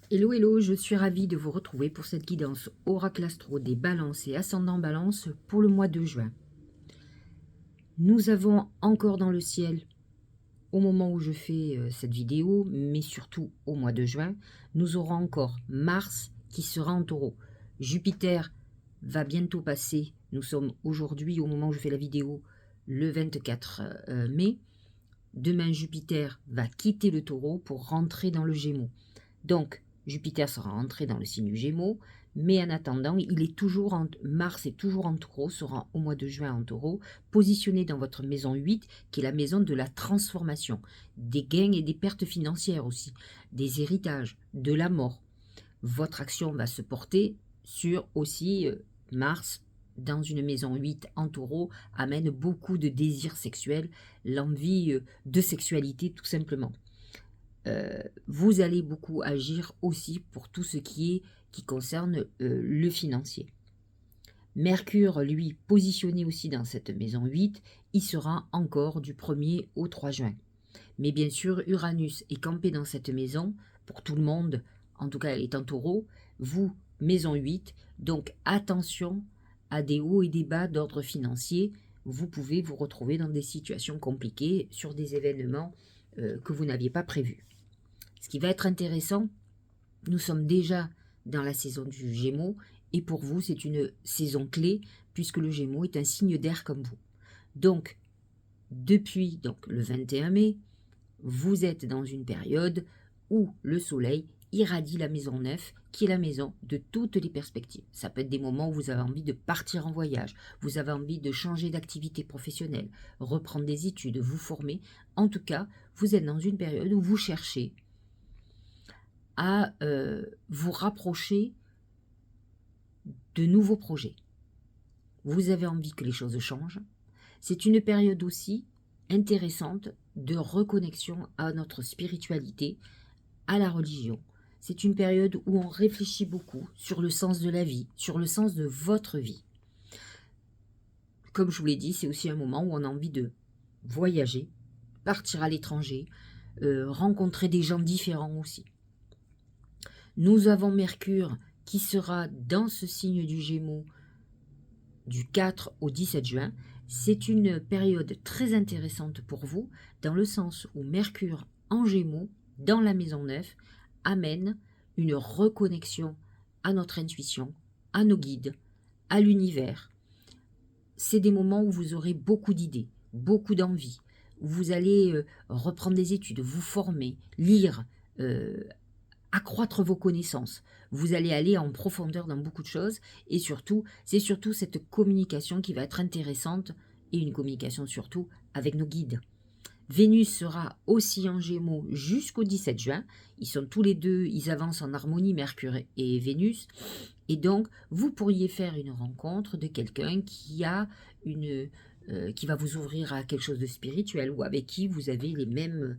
Hello, hello, je suis ravie de vous retrouver pour cette guidance Oracle Astro des balances et ascendant balance pour le mois de juin. Nous avons encore dans le ciel, au moment où je fais cette vidéo, mais surtout au mois de juin, nous aurons encore Mars qui sera en taureau. Jupiter va bientôt passer, nous sommes aujourd'hui, au moment où je fais la vidéo, le 24 mai. Demain, Jupiter va quitter le taureau pour rentrer dans le Gémeaux. Donc, Jupiter sera entré dans le signe du Gémeaux, mais en attendant, Mars est toujours en taureau, sera au mois de juin en taureau, positionné dans votre maison 8, qui est la maison de la transformation, des gains et des pertes financières aussi, des héritages, de la mort. Votre action va se porter sur aussi Mars dans une maison 8 en taureau, amène beaucoup de désirs sexuels, l'envie de sexualité tout simplement. Vous allez beaucoup agir aussi pour tout ce qui concerne le financier. Mercure, lui, positionné aussi dans cette maison 8, il sera encore du 1er au 3 juin. Mais bien sûr, Uranus est campé dans cette maison, pour tout le monde, en tout cas elle est en taureau, vous, maison 8, donc attention à des hauts et des bas d'ordre financier, vous pouvez vous retrouver dans des situations compliquées sur des événements que vous n'aviez pas prévus. Ce qui va être intéressant, nous sommes déjà dans la saison du Gémeaux et pour vous, c'est une saison clé puisque le Gémeaux est un signe d'air comme vous. Donc, depuis le 21 mai, vous êtes dans une période où le Soleil irradie la maison 9, qui est la maison de toutes les perspectives. Ça peut être des moments où vous avez envie de partir en voyage, vous avez envie de changer d'activité professionnelle, reprendre des études, vous former. En tout cas, vous êtes dans une période où vous cherchez à vous rapprocher de nouveaux projets. Vous avez envie que les choses changent. C'est une période aussi intéressante de reconnexion à notre spiritualité, à la religion. C'est une période où on réfléchit beaucoup sur le sens de la vie, sur le sens de votre vie. Comme je vous l'ai dit, c'est aussi un moment où on a envie de voyager, partir à l'étranger, rencontrer des gens différents aussi. Nous avons Mercure qui sera dans ce signe du Gémeaux du 4 au 17 juin. C'est une période très intéressante pour vous, dans le sens où Mercure en Gémeaux, dans la maison 9, amène une reconnexion à notre intuition, à nos guides, à l'univers. C'est des moments où vous aurez beaucoup d'idées, beaucoup d'envie, où vous allez reprendre des études, vous former, lire, accroître vos connaissances. Vous allez aller en profondeur dans beaucoup de choses et surtout, c'est surtout cette communication qui va être intéressante et une communication surtout avec nos guides. Vénus sera aussi en Gémeaux jusqu'au 17 juin. Ils sont tous les deux, ils avancent en harmonie, Mercure et Vénus. Et donc, vous pourriez faire une rencontre de quelqu'un qui a qui va vous ouvrir à quelque chose de spirituel ou avec qui vous avez les mêmes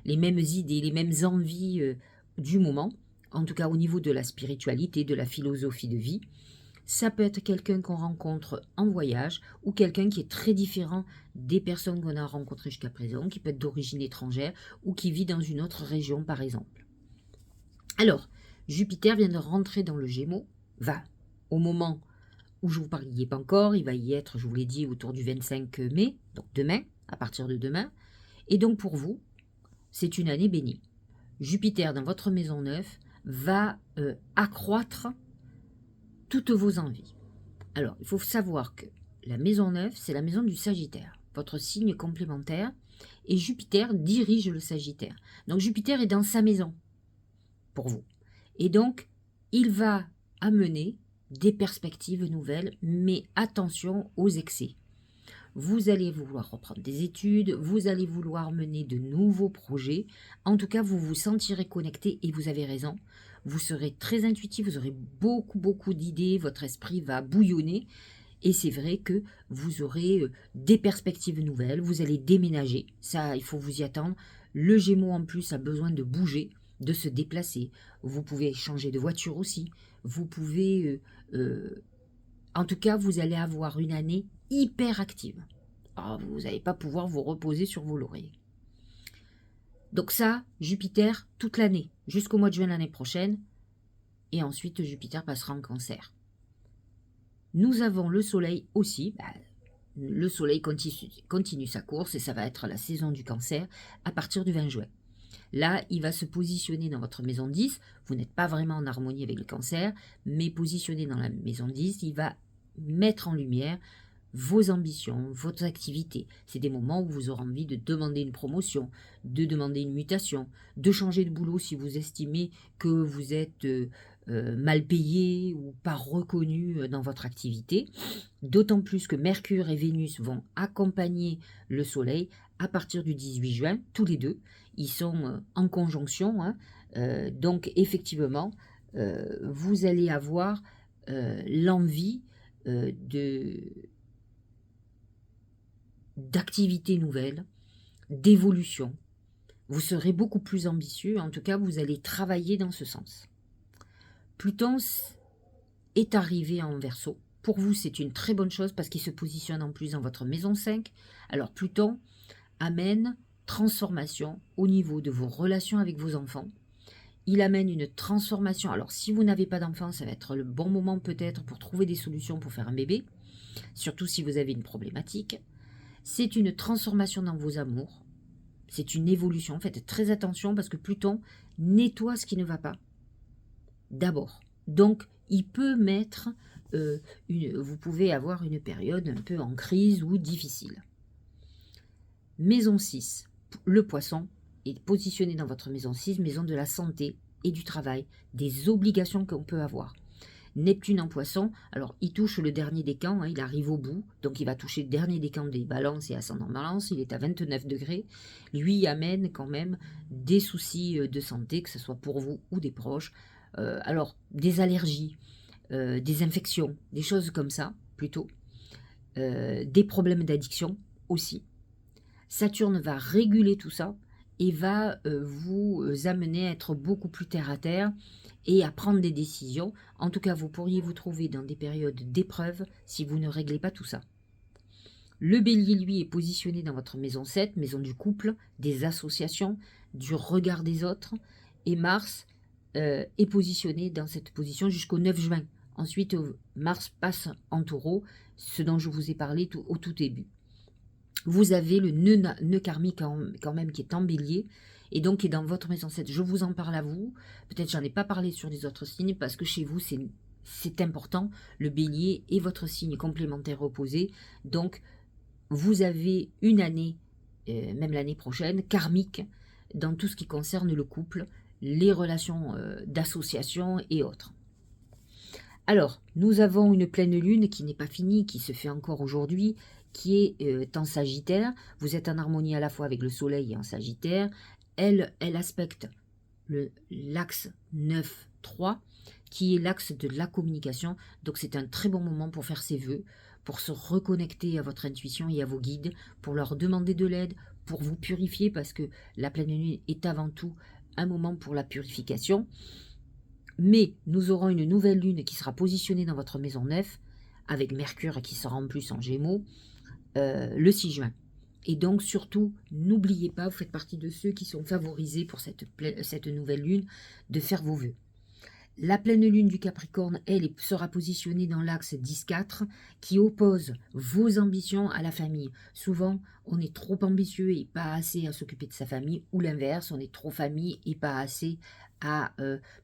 les mêmes idées, les mêmes envies du moment, en tout cas au niveau de la spiritualité, de la philosophie de vie. Ça peut être quelqu'un qu'on rencontre en voyage ou quelqu'un qui est très différent des personnes qu'on a rencontrées jusqu'à présent, qui peut être d'origine étrangère ou qui vit dans une autre région par exemple. Alors, Jupiter vient de rentrer dans le Gémeaux, va au moment où je vous parle, il n'y est pas encore, il va y être, je vous l'ai dit, autour du 25 mai, donc demain, à partir de demain. Et donc pour vous, c'est une année bénie. Jupiter dans votre maison 9 va accroître toutes vos envies. Alors, il faut savoir que la maison 9, c'est la maison du Sagittaire, votre signe complémentaire, et Jupiter dirige le Sagittaire. Donc Jupiter est dans sa maison pour vous. Et donc, il va amener des perspectives nouvelles, mais attention aux excès. Vous allez vouloir reprendre des études, vous allez vouloir mener de nouveaux projets. En tout cas, vous vous sentirez connecté et vous avez raison. Vous serez très intuitif, vous aurez beaucoup d'idées, votre esprit va bouillonner. Et c'est vrai que vous aurez des perspectives nouvelles, vous allez déménager. Ça, il faut vous y attendre. Le Gémeaux, en plus, a besoin de bouger, de se déplacer. Vous pouvez changer de voiture aussi. Vous pouvez... en tout cas, vous allez avoir une année hyper active. Oh, vous n'allez pas pouvoir vous reposer sur vos lauriers. Donc ça, Jupiter, toute l'année, jusqu'au mois de juin l'année prochaine. Et ensuite, Jupiter passera en Cancer. Nous avons le Soleil aussi. Le Soleil continue sa course et ça va être la saison du Cancer à partir du 20 juin. Là, il va se positionner dans votre maison 10. Vous n'êtes pas vraiment en harmonie avec le Cancer, mais positionné dans la maison 10, il va mettre en lumière vos ambitions, votre activité. C'est des moments où vous aurez envie de demander une promotion, de demander une mutation, de changer de boulot si vous estimez que vous êtes mal payé ou pas reconnu dans votre activité. D'autant plus que Mercure et Vénus vont accompagner le Soleil à partir du 18 juin, tous les deux. Ils sont en conjonction, hein. Donc effectivement, vous allez avoir l'envie d'activités nouvelles, d'évolution. Vous serez beaucoup plus ambitieux, en tout cas vous allez travailler dans ce sens. Pluton est arrivé en Verseau. Pour vous, c'est une très bonne chose parce qu'il se positionne en plus dans votre maison 5. Alors Pluton amène transformation au niveau de vos relations avec vos enfants. Il amène une transformation. Alors si vous n'avez pas d'enfant, ça va être le bon moment peut-être pour trouver des solutions pour faire un bébé, surtout si vous avez une problématique. C'est une transformation dans vos amours. C'est une évolution. Faites très attention parce que Pluton nettoie ce qui ne va pas. D'abord. Donc, il peut mettre... vous pouvez avoir une période un peu en crise ou difficile. Maison 6. Le poisson est positionné dans votre maison 6, maison de la santé et du travail, des obligations qu'on peut avoir. Neptune en poisson, alors il touche le dernier décan, hein, il arrive au bout, donc il va toucher le dernier décan des balances et ascendant balance, il est à 29 degrés. Lui amène quand même des soucis de santé, que ce soit pour vous ou des proches. Alors, des allergies, des infections, des choses comme ça, plutôt. Des problèmes d'addiction aussi. Saturne va réguler tout ça et va vous amener à être beaucoup plus terre à terre et à prendre des décisions. En tout cas, vous pourriez vous trouver dans des périodes d'épreuve si vous ne réglez pas tout ça. Le bélier, lui, est positionné dans votre maison 7, maison du couple, des associations, du regard des autres. Et Mars est positionné dans cette position jusqu'au 9 juin. Ensuite, Mars passe en taureau, ce dont je vous ai parlé au tout début. Vous avez le nœud karmique quand même qui est en bélier et donc qui est dans votre maison 7. Je vous en parle à vous. Peut-être j'en ai pas parlé sur les autres signes parce que chez vous, c'est important. Le bélier est votre signe complémentaire opposé. Donc, vous avez une année, même l'année prochaine, karmique dans tout ce qui concerne le couple, les relations d'association et autres. Alors, nous avons une pleine lune qui n'est pas finie, qui se fait encore aujourd'hui, qui est en Sagittaire. Vous êtes en harmonie à la fois avec le Soleil et en Sagittaire. Elle aspecte l'axe 9-3, qui est l'axe de la communication. Donc c'est un très bon moment pour faire ses vœux, pour se reconnecter à votre intuition et à vos guides, pour leur demander de l'aide, pour vous purifier, parce que la pleine lune est avant tout un moment pour la purification. Mais nous aurons une nouvelle lune qui sera positionnée dans votre maison 9, avec Mercure qui sera en plus en Gémeaux, le 6 juin. Et donc surtout, n'oubliez pas, vous faites partie de ceux qui sont favorisés pour cette nouvelle lune, de faire vos vœux. La pleine lune du Capricorne, elle, sera positionnée dans l'axe 10-4 qui oppose vos ambitions à la famille. Souvent, on est trop ambitieux et pas assez à s'occuper de sa famille, ou l'inverse, on est trop famille et pas assez à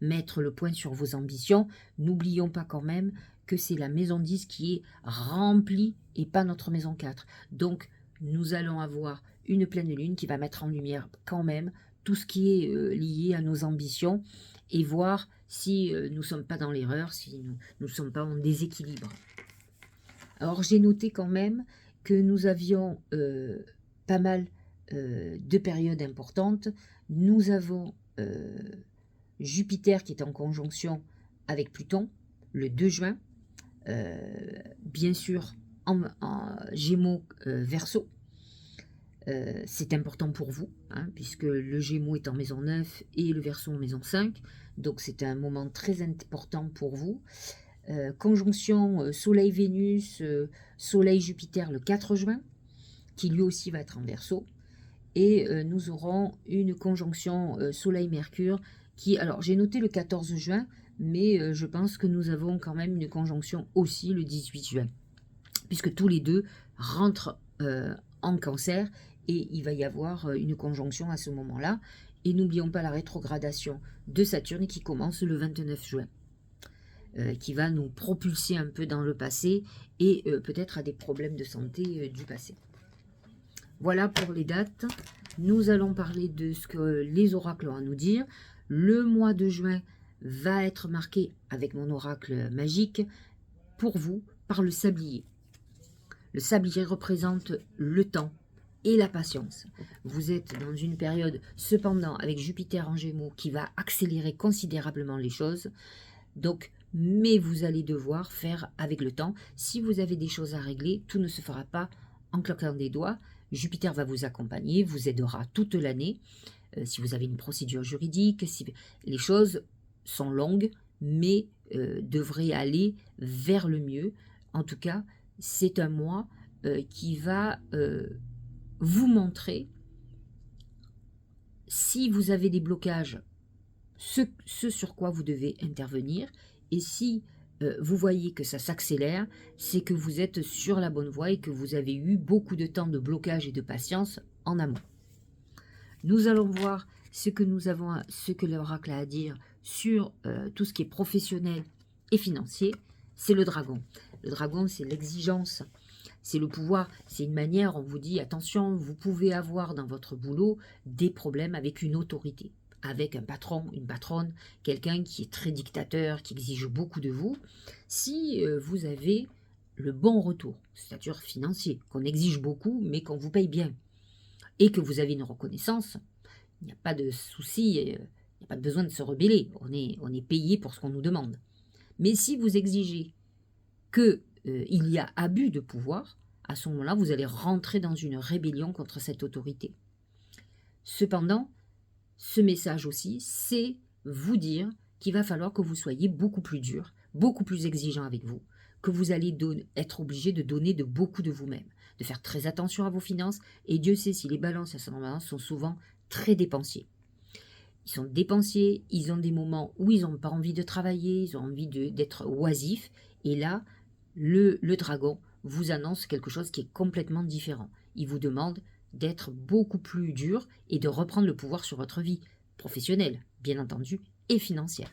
mettre le point sur vos ambitions. N'oublions pas quand même que c'est la maison 10 qui est remplie et pas notre maison 4. Donc, nous allons avoir une pleine lune qui va mettre en lumière quand même tout ce qui est lié à nos ambitions et voir si nous ne sommes pas dans l'erreur, si nous ne sommes pas en déséquilibre. Alors, j'ai noté quand même que nous avions pas mal de périodes importantes. Nous avons Jupiter qui est en conjonction avec Pluton le 2 juin, bien sûr en Gémeaux Verseau. C'est important pour vous, hein, puisque le Gémeaux est en maison 9 et le Verseau en maison 5, donc c'est un moment très important pour vous. Conjonction Soleil-Vénus, Soleil-Jupiter le 4 juin, qui lui aussi va être en Verseau. et nous aurons une conjonction Soleil-Mercure qui, alors j'ai noté le 14 juin, mais je pense que nous avons quand même une conjonction aussi le 18 juin, puisque tous les deux rentrent en Cancer, et il va y avoir une conjonction à ce moment-là. Et n'oublions pas la rétrogradation de Saturne qui commence le 29 juin, qui va nous propulser un peu dans le passé et peut-être à des problèmes de santé du passé. Voilà pour les dates. Nous allons parler de ce que les oracles ont à nous dire. Le mois de juin va être marqué avec mon oracle magique pour vous par le sablier. Le sablier représente le temps et la patience. Vous êtes dans une période, cependant, avec Jupiter en Gémeaux, qui va accélérer considérablement les choses. Donc, mais vous allez devoir faire avec le temps. Si vous avez des choses à régler, tout ne se fera pas en claquant des doigts. Jupiter va vous accompagner, vous aidera toute l'année. Si vous avez une procédure juridique, si les choses sont longues, mais devraient aller vers le mieux. En tout cas, c'est un mois qui va vous montrer, si vous avez des blocages, ce sur quoi vous devez intervenir. Et si vous voyez que ça s'accélère, c'est que vous êtes sur la bonne voie et que vous avez eu beaucoup de temps de blocage et de patience en amont. Nous allons voir ce que l'oracle a à dire sur tout ce qui est professionnel et financier. C'est le dragon. Le dragon, c'est l'exigence, c'est le pouvoir, c'est une manière, on vous dit, attention, vous pouvez avoir dans votre boulot des problèmes avec une autorité, avec un patron, une patronne, quelqu'un qui est très dictateur, qui exige beaucoup de vous. Si vous avez le bon retour, c'est-à-dire financier, qu'on exige beaucoup, mais qu'on vous paye bien, et que vous avez une reconnaissance, il n'y a pas de souci, il n'y a pas de besoin de se rebeller, on est payé pour ce qu'on nous demande. Mais si vous exigez qu'il y a abus de pouvoir, à ce moment-là, vous allez rentrer dans une rébellion contre cette autorité. Cependant, ce message aussi, c'est vous dire qu'il va falloir que vous soyez beaucoup plus dur, beaucoup plus exigeant avec vous, que vous allez être obligé de donner de beaucoup de vous-même, de faire très attention à vos finances, et Dieu sait si les balances et ascendants balance sont souvent très dépensiers. Ils sont dépensiers, ils ont des moments où ils n'ont pas envie de travailler, ils ont envie d'être oisifs, et là, le dragon vous annonce quelque chose qui est complètement différent. Il vous demande d'être beaucoup plus dur et de reprendre le pouvoir sur votre vie professionnelle, bien entendu, et financière.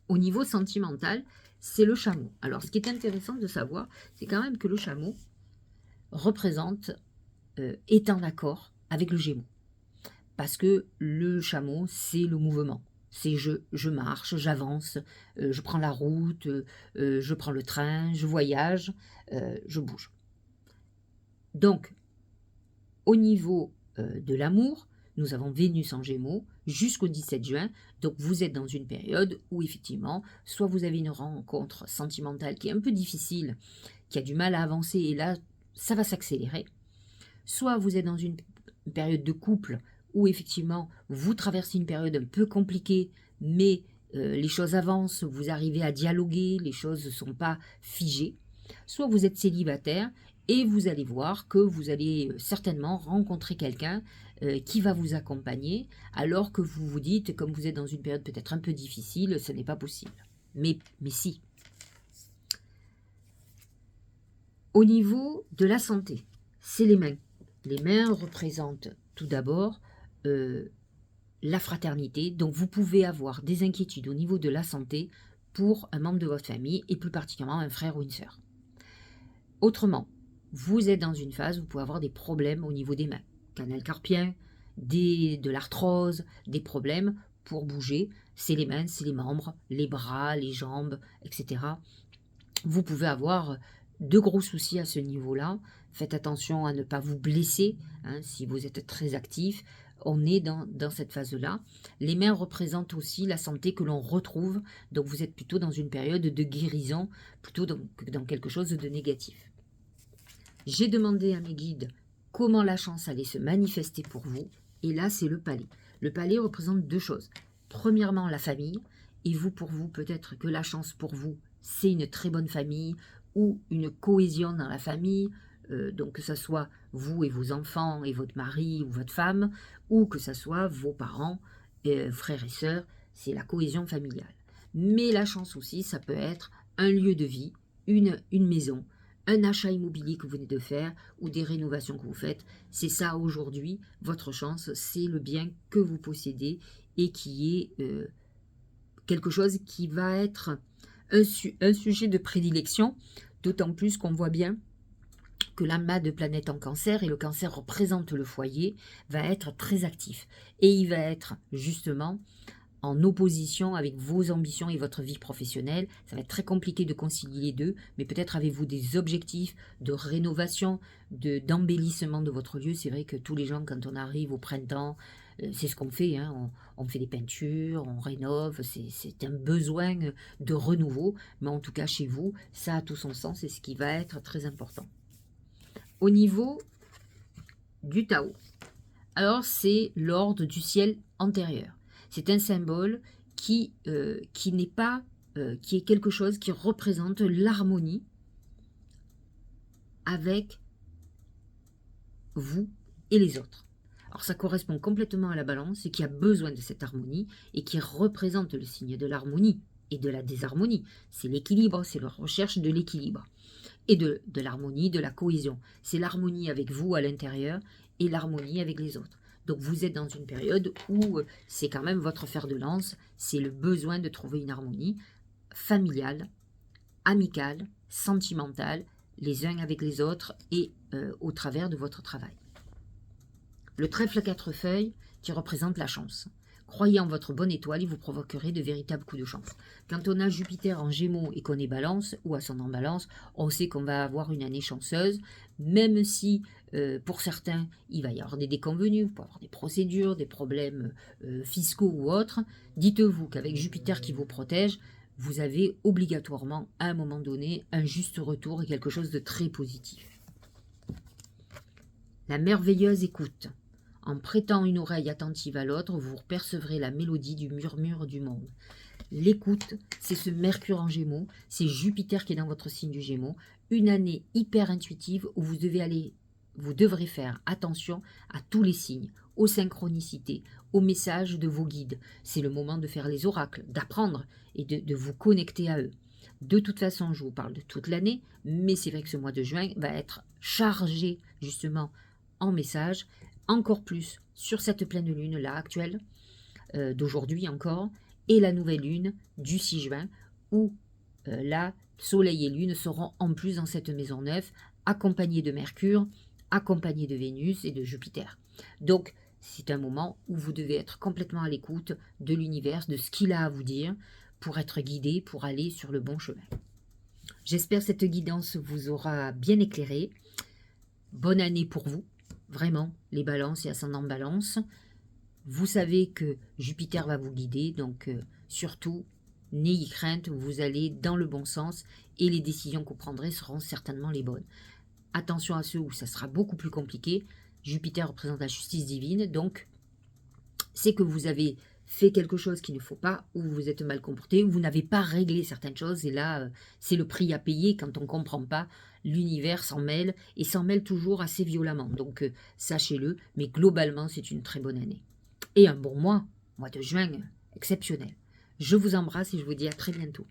Au niveau sentimental, c'est le chameau. Alors, ce qui est intéressant de savoir, c'est quand même que le chameau représente, est en accord avec le Gémeaux. Parce que le chameau, c'est le mouvement. C'est je marche, j'avance, je prends la route, je prends le train, je voyage, je bouge. Donc, au niveau de l'amour, nous avons Vénus en Gémeaux jusqu'au 17 juin. Donc, vous êtes dans une période où, effectivement, soit vous avez une rencontre sentimentale qui est un peu difficile, qui a du mal à avancer, et là, ça va s'accélérer. Soit vous êtes dans une période de couple où effectivement vous traversez une période un peu compliquée, mais les choses avancent, vous arrivez à dialoguer, les choses ne sont pas figées. Soit vous êtes célibataire et vous allez voir que vous allez certainement rencontrer quelqu'un qui va vous accompagner, alors que vous vous dites, comme vous êtes dans une période peut-être un peu difficile, ce n'est pas possible. Mais si. Au niveau de la santé, c'est les mains. Les mains représentent tout d'abord la fraternité, donc vous pouvez avoir des inquiétudes au niveau de la santé pour un membre de votre famille, et plus particulièrement un frère ou une sœur. Autrement, vous êtes dans une phase où vous pouvez avoir des problèmes au niveau des mains, canal carpien, de l'arthrose, des problèmes pour bouger, c'est les mains, c'est les membres, les bras, les jambes, etc. Vous pouvez avoir de gros soucis à ce niveau-là. Faites attention à ne pas vous blesser, hein, si vous êtes très actif. On est dans cette phase-là. Les mains représentent aussi la santé que l'on retrouve, donc vous êtes plutôt dans une période de guérison, plutôt que dans quelque chose de négatif. J'ai demandé à mes guides comment la chance allait se manifester pour vous, et là c'est le palais. Le palais représente deux choses. Premièrement, la famille, et pour vous, peut-être que la chance pour vous, c'est une très bonne famille, ou une cohésion dans la famille, donc que ce soit vous et vos enfants et votre mari ou votre femme, ou que ce soit vos parents, frères et sœurs, c'est la cohésion familiale. Mais la chance aussi, ça peut être un lieu de vie, une maison, un achat immobilier que vous venez de faire ou des rénovations que vous faites. C'est ça aujourd'hui, votre chance, c'est le bien que vous possédez et qui est quelque chose qui va être un sujet de prédilection, d'autant plus qu'on voit bien que l'amas de planètes en cancer, et le cancer représente le foyer, va être très actif. Et il va être justement en opposition avec vos ambitions et votre vie professionnelle. Ça va être très compliqué de concilier les deux, mais peut-être avez-vous des objectifs de rénovation, d'embellissement de votre lieu. C'est vrai que tous les gens, quand on arrive au printemps, c'est ce qu'on fait, hein, on fait des peintures, on rénove, c'est un besoin de renouveau, mais en tout cas chez vous, ça a tout son sens et ce qui va être très important. Au niveau du Tao, alors c'est l'ordre du ciel antérieur. C'est un symbole qui n'est pas, qui est quelque chose qui représente l'harmonie avec vous et les autres. Alors ça correspond complètement à la balance et qui a besoin de cette harmonie et qui représente le signe de l'harmonie et de la désharmonie. C'est l'équilibre, c'est la recherche de l'équilibre et de l'harmonie, de la cohésion. C'est l'harmonie avec vous à l'intérieur et l'harmonie avec les autres. Donc vous êtes dans une période où c'est quand même votre fer de lance, c'est le besoin de trouver une harmonie familiale, amicale, sentimentale, les uns avec les autres et au travers de votre travail. Le trèfle à 4 feuilles qui représente la chance. Croyez en votre bonne étoile et vous provoquerez de véritables coups de chance. Quand on a Jupiter en Gémeaux et qu'on est Balance ou ascendant Balance, on sait qu'on va avoir une année chanceuse, même si pour certains, il va y avoir des déconvenus, il peut y avoir des procédures, des problèmes fiscaux ou autres. Dites-vous qu'avec Jupiter qui vous protège, vous avez obligatoirement, à un moment donné, un juste retour et quelque chose de très positif. La merveilleuse écoute. En prêtant une oreille attentive à l'autre, vous percevrez la mélodie du murmure du monde. L'écoute, c'est ce Mercure en Gémeaux, c'est Jupiter qui est dans votre signe du Gémeaux, une année hyper intuitive où vous devrez faire attention à tous les signes, aux synchronicités, aux messages de vos guides. C'est le moment de faire les oracles, d'apprendre et de vous connecter à eux. De toute façon, je vous parle de toute l'année, mais c'est vrai que ce mois de juin va être chargé justement en messages, encore plus sur cette pleine lune là actuelle, d'aujourd'hui encore, et la nouvelle lune du 6 juin, où là, Soleil et Lune seront en plus dans cette maison neuve, accompagnés de Mercure, accompagnés de Vénus et de Jupiter. Donc, c'est un moment où vous devez être complètement à l'écoute de l'univers, de ce qu'il a à vous dire, pour être guidé, pour aller sur le bon chemin. J'espère que cette guidance vous aura bien éclairé. Bonne année pour vous. Vraiment, les balances et ascendants balance. Vous savez que Jupiter va vous guider, donc surtout, n'ayez crainte, vous allez dans le bon sens et les décisions que vous prendrez seront certainement les bonnes. Attention à ceux où ça sera beaucoup plus compliqué. Jupiter représente la justice divine, donc c'est que vous avez fait quelque chose qu'il ne faut pas, ou vous êtes mal comporté, ou vous n'avez pas réglé certaines choses, et là, c'est le prix à payer quand on ne comprend pas. L'univers s'en mêle, et s'en mêle toujours assez violemment, donc sachez-le, mais globalement, c'est une très bonne année. Et un bon mois de juin exceptionnel. Je vous embrasse et je vous dis à très bientôt.